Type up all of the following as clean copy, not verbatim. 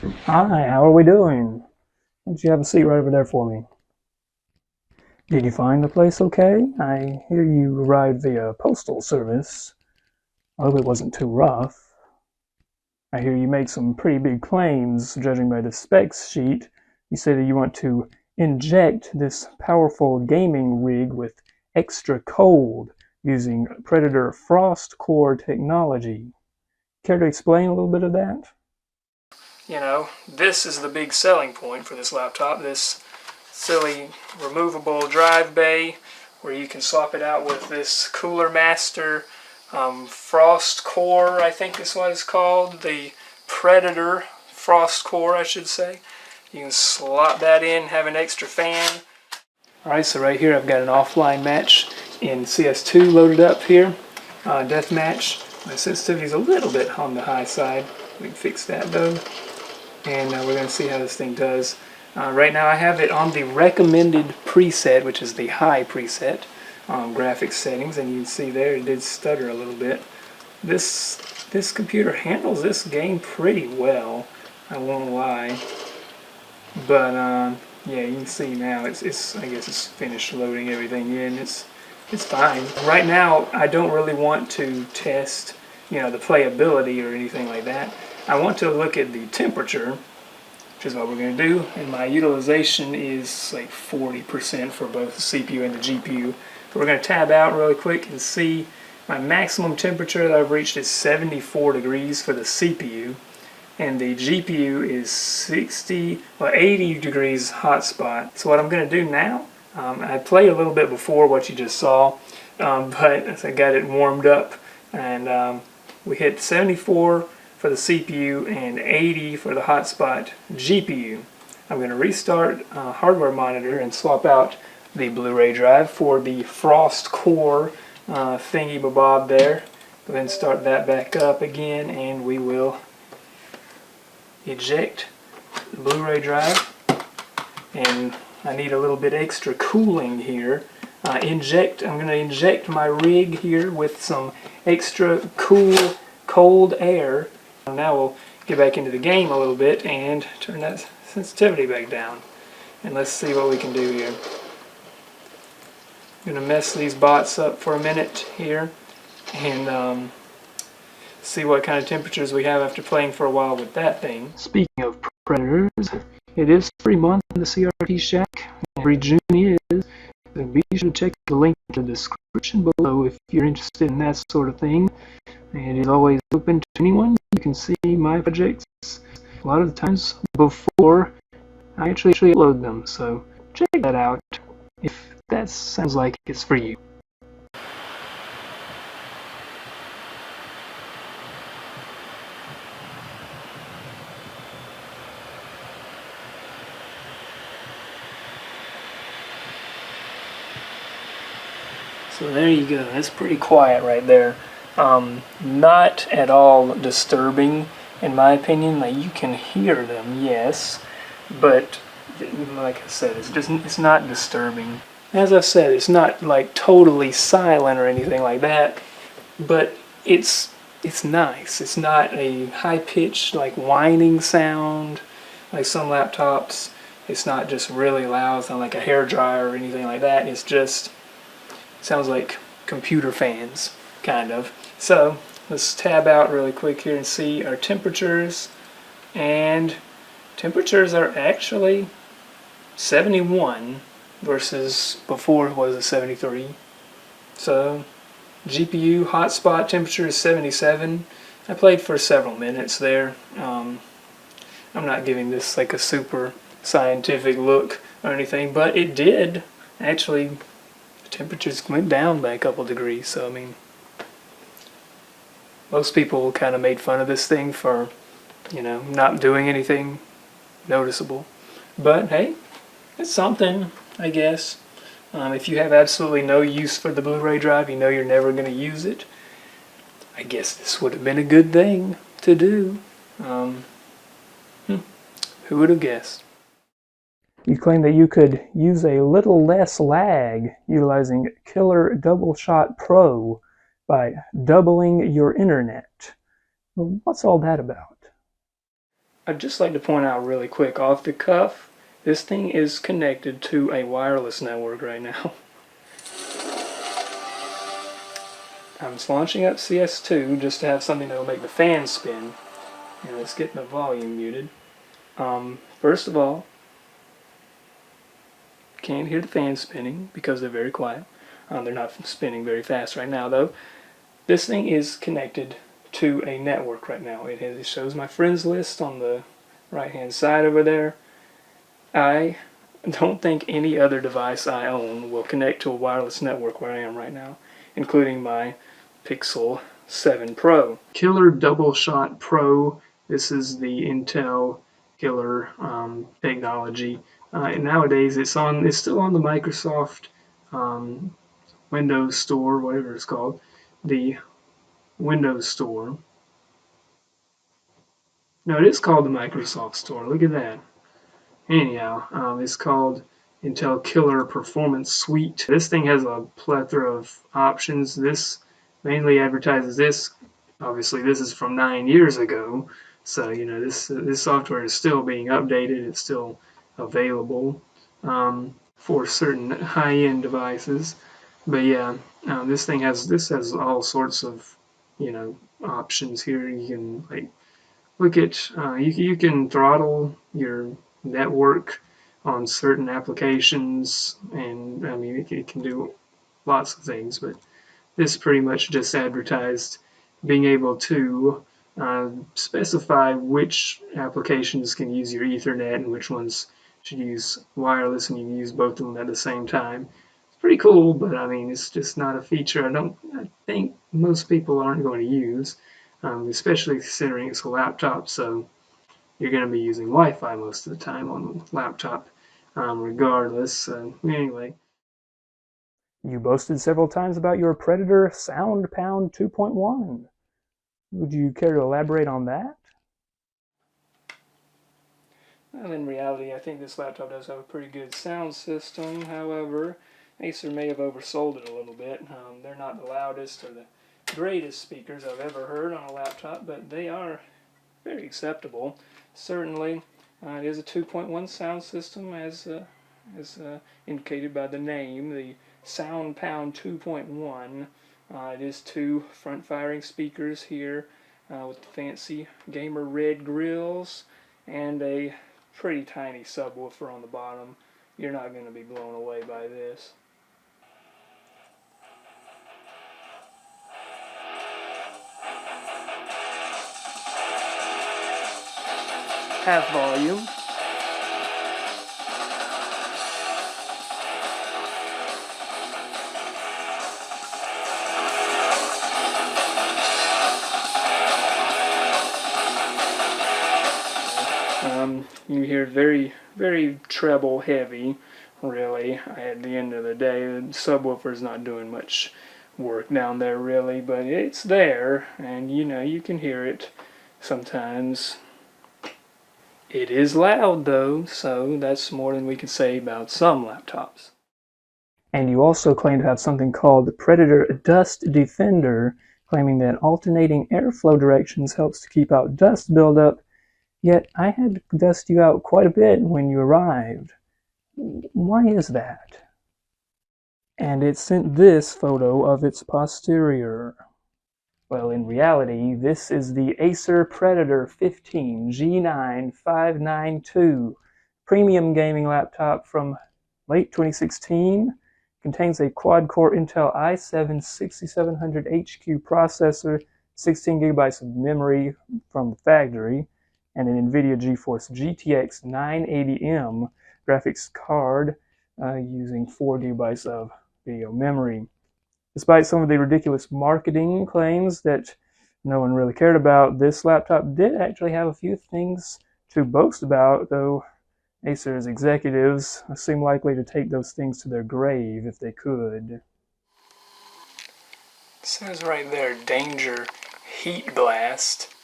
Hi, how are we doing? Why don't you have a seat right over there for me? Did you find the place okay? I hear you arrived via postal service. I hope it wasn't too rough. I hear you made some pretty big claims, judging by the specs sheet. You say that you want to inject this powerful gaming rig with extra cold using Predator FrostCore technology. Care to explain a little bit of that? You know, this is the big selling point for this laptop, this silly removable drive bay where you can swap it out with this Cooler Master FrostCore, I think is what it's called, the Predator FrostCore, I should say. You can slot that in, have an extra fan. Alright, so right here I've got an offline match in CS2 loaded up here, deathmatch. My sensitivity is a little bit on the high side. We can fix that though. And we're going to see how this thing does. Right now I have it on the recommended preset, which is the high preset graphics settings, and you can see there it did stutter a little bit. This computer handles this game pretty well, I won't lie. But yeah, you can see now I guess it's finished loading everything in. It's fine. Right now I don't really want to test, you know, the playability or anything like that. I want to look at the temperature, which is what we're going to do, and my utilization is like 40% for both the CPU and the GPU. So we're going to tab out really quick and see my maximum temperature that I've reached is 74 degrees for the CPU, and the GPU is 80 degrees hotspot. So what I'm going to do now, I played a little bit before what you just saw, but I got it warmed up, and we hit 74 for the CPU and 80 for the hotspot GPU. I'm going to restart hardware monitor and swap out the Blu-ray drive for the FrostCore thingy bob there. Go ahead and start that back up again, and we will eject the Blu-ray drive. And I need a little bit extra cooling here. I'm going to inject my rig here with some extra cold air. Now we'll get back into the game a little bit and turn that sensitivity back down. And let's see what we can do here. I'm going to mess these bots up for a minute here and see what kind of temperatures we have after playing for a while with that thing. Speaking of Predators, it is 3 months in the CRT Shack. Every June is. So be sure to check the link in the description below if you're interested in that sort of thing. It is always open to anyone. You can see my projects a lot of the times before I actually upload them, so check that out if that sounds like it's for you. So there you go, that's pretty quiet right there. Not at all disturbing in my opinion. Like, you can hear them, yes, but like I said, it's not disturbing. As I said, it's not like totally silent or anything like that, but it's nice. It's not a high-pitched like whining sound like some laptops. It's not just really loud, it's not like a hairdryer or anything like that. It's just sounds like computer fans, kind of. So let's tab out really quick here and see our temperatures. And temperatures are actually 71 versus before it was a 73. So GPU hotspot temperature is 77. I played for several minutes there. I'm not giving this like a super scientific look or anything, but it did actually. Temperatures went down by a couple degrees, so I mean, most people kind of made fun of this thing for, you know, not doing anything noticeable. But hey, it's something, I guess. If you have absolutely no use for the Blu-ray drive, you know you're never going to use it, I guess this would have been a good thing to do. Who would have guessed? You claim that you could use a little less lag utilizing Killer DoubleShot Pro by doubling your internet. Well, what's all that about? I'd just like to point out really quick, off the cuff, this thing is connected to a wireless network right now. I'm just launching up CS2 just to have something that will make the fan spin. And let's get the volume muted. First of all, can't hear the fans spinning because they're very quiet. They're not spinning very fast right now though. This thing is connected to a network right now. It shows my friends list on the right hand side over there. I don't think any other device I own will connect to a wireless network where I am right now, including my Pixel 7 Pro. Killer DoubleShot Pro. This is the Intel killer technology. And nowadays it's still on the Microsoft Windows Store, whatever it's called, the Windows Store. No, it is called the Microsoft Store. Look at that. Anyhow, it's called Intel Killer Performance Suite. This thing has a plethora of options. This mainly advertises this. Obviously, this is from 9 years ago, so you know this software is still being updated. It's still available for certain high-end devices. But yeah, this has all sorts of options here. You can like look at you can throttle your network on certain applications, and I mean it can do lots of things, but this pretty much just advertised being able to specify which applications can use your Ethernet and which ones should use wireless, and you can use both of them at the same time. It's pretty cool, but I mean it's just not a feature I think most people aren't going to use, especially considering it's a laptop, so you're going to be using Wi-Fi most of the time on the laptop, regardless. Anyway. You boasted several times about your Predator SoundPound 2.1. Would you care to elaborate on that? Well, in reality, I think this laptop does have a pretty good sound system. However, Acer may have oversold it a little bit. They're not the loudest or the greatest speakers I've ever heard on a laptop, but they are very acceptable. Certainly, it is a 2.1 sound system, as indicated by the name, the SoundPound 2.1. It is two front-firing speakers here with fancy gamer red grills and a pretty tiny subwoofer on the bottom. You're not going to be blown away by this. Half volume. You hear very, very treble heavy, really. At the end of the day, the subwoofer's not doing much work down there, really, but it's there, and you can hear it sometimes. It is loud, though, so that's more than we can say about some laptops. And you also claim to have something called the Predator DustDefender, claiming that alternating airflow directions helps to keep out dust buildup. Yet I had to dust you out quite a bit when you arrived. Why is that? And it sent this photo of its posterior. Well, in reality, this is the Acer Predator 15 G9-592 premium gaming laptop from late 2016. Contains a quad-core Intel i7-6700HQ processor, 16 gigabytes of memory from the factory, and an NVIDIA GeForce GTX 980M graphics card using 4 gigabytes of video memory. Despite some of the ridiculous marketing claims that no one really cared about, this laptop did actually have a few things to boast about, though Acer's executives seem likely to take those things to their grave if they could. It says right there, danger heat blast.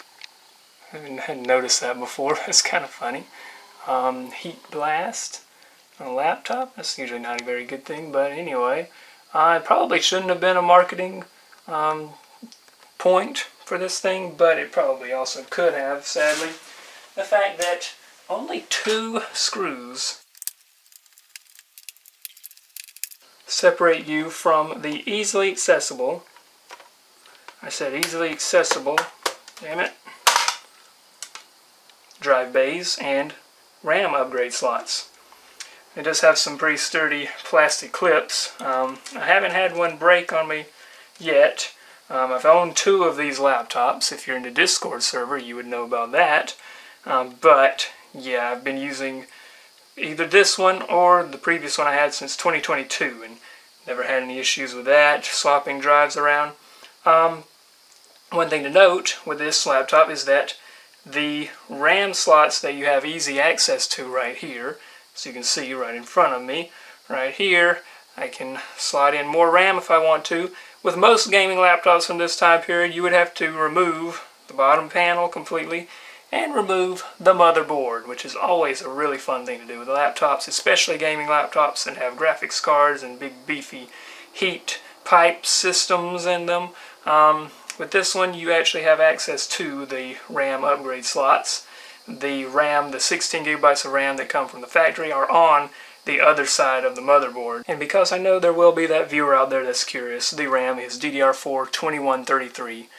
I hadn't noticed that before. That's kind of funny. Heat blast on a laptop. That's usually not a very good thing, but anyway. It probably shouldn't have been a marketing point for this thing, but it probably also could have, sadly. the fact that only 2 screws separate you from the easily accessible, I said easily accessible, damn it, drive bays and RAM upgrade slots. It does have some pretty sturdy plastic clips. I haven't had one break on me yet. I've owned 2 of these laptops. If you're in the Discord server, you would know about that. But yeah, I've been using either this one or the previous one I had since 2022 and never had any issues with that, swapping drives around. One thing to note with this laptop is that the RAM slots that you have easy access to right here, so you can see right in front of me, right here, I can slide in more RAM if I want to. With most gaming laptops from this time period, you would have to remove the bottom panel completely and remove the motherboard, which is always a really fun thing to do with laptops, especially gaming laptops that have graphics cards and big beefy heat pipe systems in them. With this one, you actually have access to the RAM upgrade slots. The RAM, the 16 gigabytes of RAM that come from the factory, are on the other side of the motherboard. And because I know there will be that viewer out there that's curious, the RAM is DDR4 2133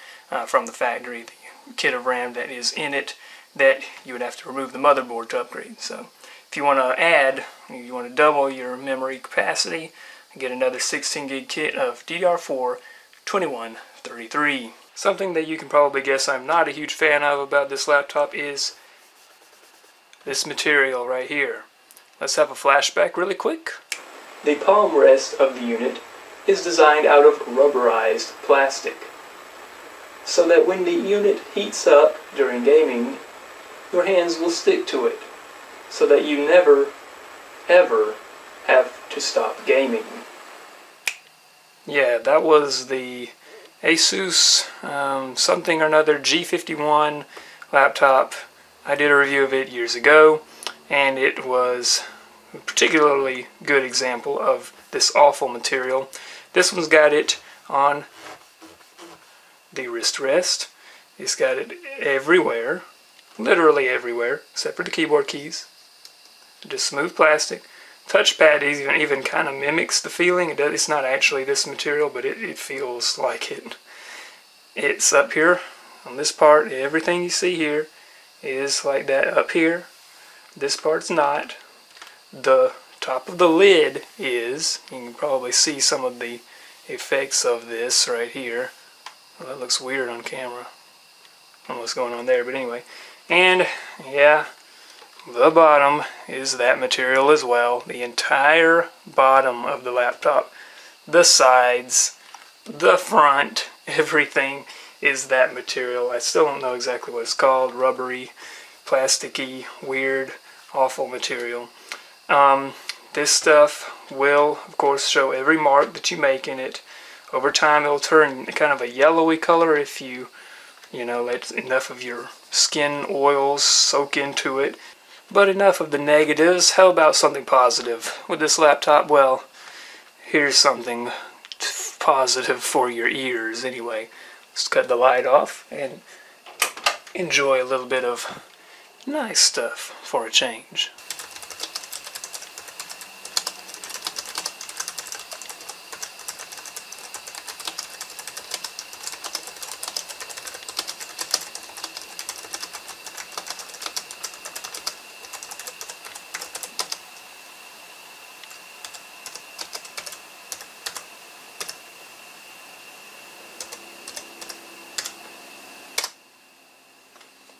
from the factory, the kit of RAM that is in it that you would have to remove the motherboard to upgrade. So if you want to add, you want to double your memory capacity, get another 16 gig kit of DDR4 2133. Something that you can probably guess I'm not a huge fan of about this laptop is this material right here. Let's have a flashback really quick. The palm rest of the unit is designed out of rubberized plastic, so that when the unit heats up during gaming, your hands will stick to it, so that you never, ever have to stop gaming. Yeah, that was the Asus something or another G51 laptop. I did a review of it years ago, and it was a particularly good example of this awful material. This one's got it on the wrist rest. It's got it everywhere, literally everywhere, except for the keyboard keys. Just smooth plastic. Touchpad even kind of mimics the feeling. It's not actually this material, but it feels like it. It's up here on this part. Everything you see here is like that up here. This part's not. The top of the lid is. You can probably see some of the effects of this right here. Well, that looks weird on camera. I don't know what's going on there, but anyway. And yeah, the bottom is that material as well. The entire bottom of the laptop, the sides, the front, everything is that material. I still don't know exactly what it's called. Rubbery, plasticky, weird, awful material. This stuff will, of course, show every mark that you make in it. Over time, it'll turn kind of a yellowy color if you let enough of your skin oils soak into it. But enough of the negatives. How about something positive? With this laptop, well, here's something positive for your ears anyway. Let's cut the light off and enjoy a little bit of nice stuff for a change.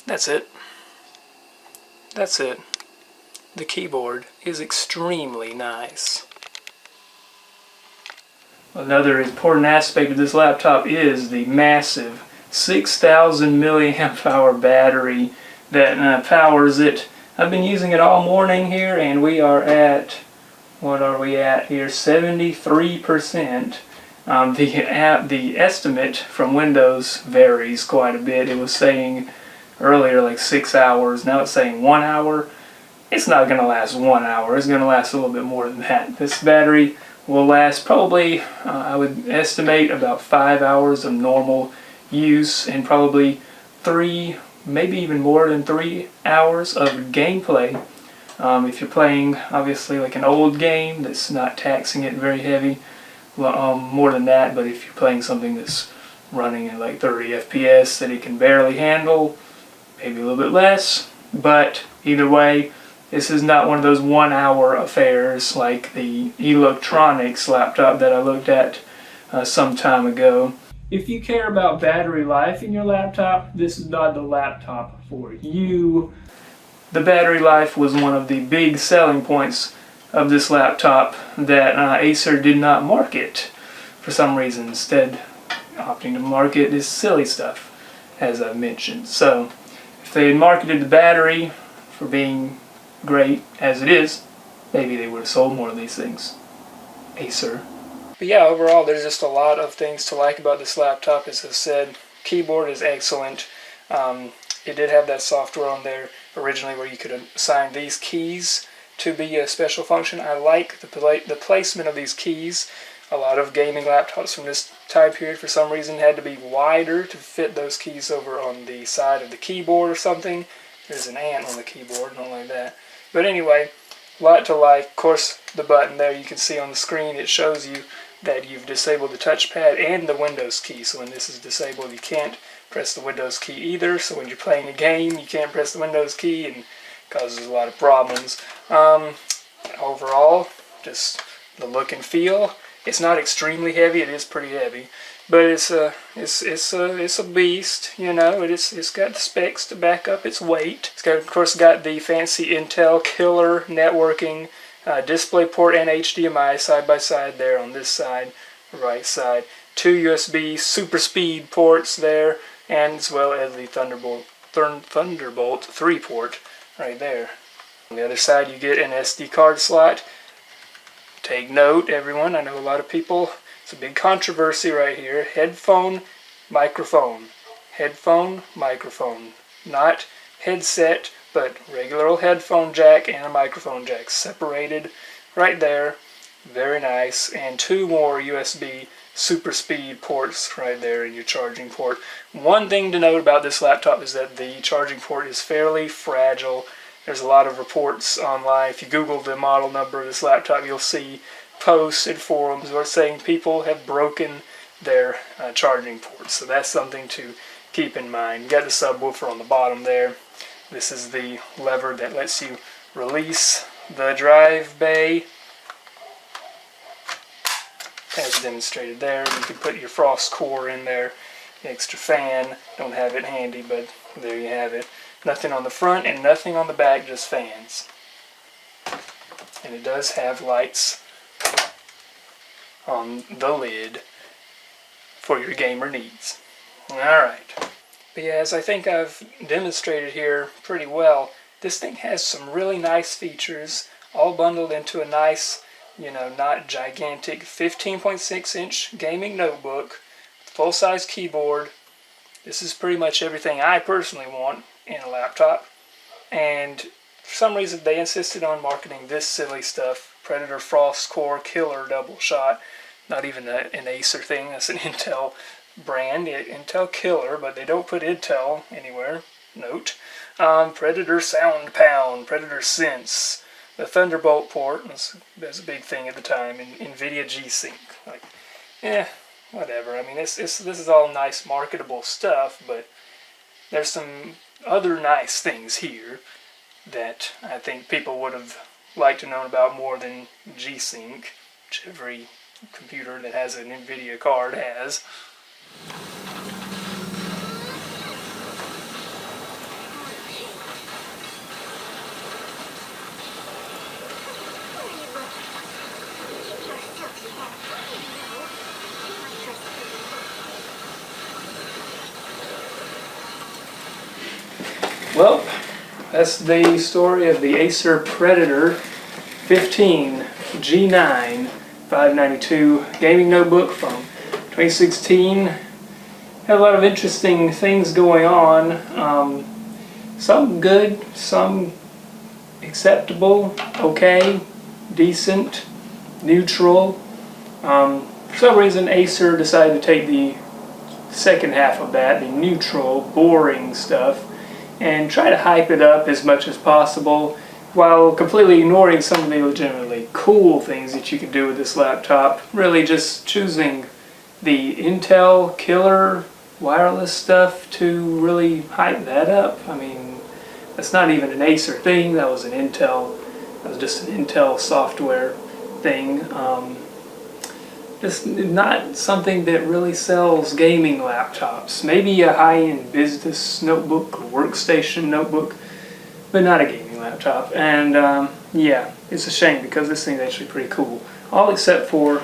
That's it. That's it. The keyboard is extremely nice. Another important aspect of this laptop is the massive 6,000 milliamp hour battery that powers it. I've been using it all morning here, and we are at, what are we at here? 73%. The estimate from Windows varies quite a bit. It was saying earlier like 6 hours. Now it's saying 1 hour. It's not going to last 1 hour. It's going to last a little bit more than that. This battery will last probably, I would estimate, about 5 hours of normal use, and probably 3 maybe even more than 3 hours of gameplay. If you're playing, obviously, like an old game that's not taxing it very heavy, more than that. But if you're playing something that's running at like 30 FPS that it can barely handle, maybe a little bit less. But either way, this is not one of those 1 hour affairs like the electronics laptop that I looked at some time ago. If you care about battery life in your laptop, this is not the laptop for you. The battery life was one of the big selling points of this laptop that Acer did not market for some reason, instead opting to market this silly stuff, as I mentioned. So if they had marketed the battery for being great as it is, maybe they would have sold more of these things. Acer. But yeah, overall there's just a lot of things to like about this laptop. As I said, keyboard is excellent. It did have that software on there originally where you could assign these keys to be a special function. I like the placement of these keys. A lot of gaming laptops from this time period for some reason had to be wider to fit those keys over on the side of the keyboard or something. There's an ant on the keyboard, not like that. But anyway, a lot to like. Of course, the button there you can see on the screen, it shows you that you've disabled the touchpad and the Windows key. So when this is disabled, you can't press the Windows key either. So when you're playing a game, you can't press the Windows key, and it causes a lot of problems. Overall, just the look and feel. It's not extremely heavy. It is pretty heavy, but it's a beast. You know, it's got the specs to back up its weight. It's got, of course, got the fancy Intel killer networking, DisplayPort and HDMI side by side there on this side, right side. 2 USB super speed ports there, and as well as the Thunderbolt 3 port right there. On the other side, you get an SD card slot. Take note, everyone, I know a lot of people, it's a big controversy right here. Headphone, microphone. Headphone, microphone. Not headset, but regular old headphone jack and a microphone jack. Separated right there. Very nice. And 2 more USB super speed ports right there in your charging port. One thing to note about this laptop is that the charging port is fairly fragile. There's a lot of reports online. If you Google the model number of this laptop, you'll see posts and forums where saying people have broken their charging ports. So that's something to keep in mind. You got the subwoofer on the bottom there. This is the lever that lets you release the drive bay, as demonstrated there. You can put your FrostCore in there. Extra fan. Don't have it handy, but there you have it. Nothing on the front and nothing on the back, just fans. And it does have lights on the lid for your gamer needs. Alright. But yeah, as I think I've demonstrated here pretty well, this thing has some really nice features, all bundled into a nice, you know, not gigantic 15.6-inch gaming notebook, full-size keyboard. This is pretty much everything I personally want in a laptop, and for some reason they insisted on marketing this silly stuff. Predator FrostCore Killer DoubleShot, not even an Acer thing, that's an Intel brand, Intel Killer, but they don't put Intel anywhere, note. Predator SoundPound, Predator Sense, the Thunderbolt port, that's a big thing at the time, and NVIDIA G-Sync, like, whatever. I mean, this is all nice marketable stuff, but there's some other nice things here that I think people would have liked to know about more than G-Sync, which every computer that has an NVIDIA card has. Well, that's the story of the Acer Predator 15 G9-592 gaming notebook from 2016. Had a lot of interesting things going on. Some good, some acceptable, okay, decent, neutral. For some reason, Acer decided to take the second half of that, the neutral, boring stuff, and try to hype it up as much as possible while completely ignoring some of the legitimately cool things that you can do with this laptop. Really just choosing the Intel killer wireless stuff to really hype that up. I mean, that's not even an Acer thing, that was just an Intel software thing. Just not something that really sells gaming laptops. Maybe a high-end business notebook or workstation notebook, but not a gaming laptop. And yeah, it's a shame because this thing's actually pretty cool. All except for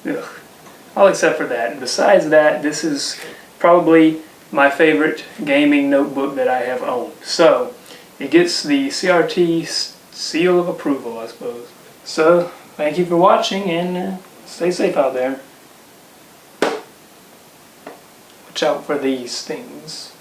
that. And besides that, this is probably my favorite gaming notebook that I have owned. So it gets the CRT seal of approval, I suppose. So thank you for watching, and stay safe out there. Watch out for these things.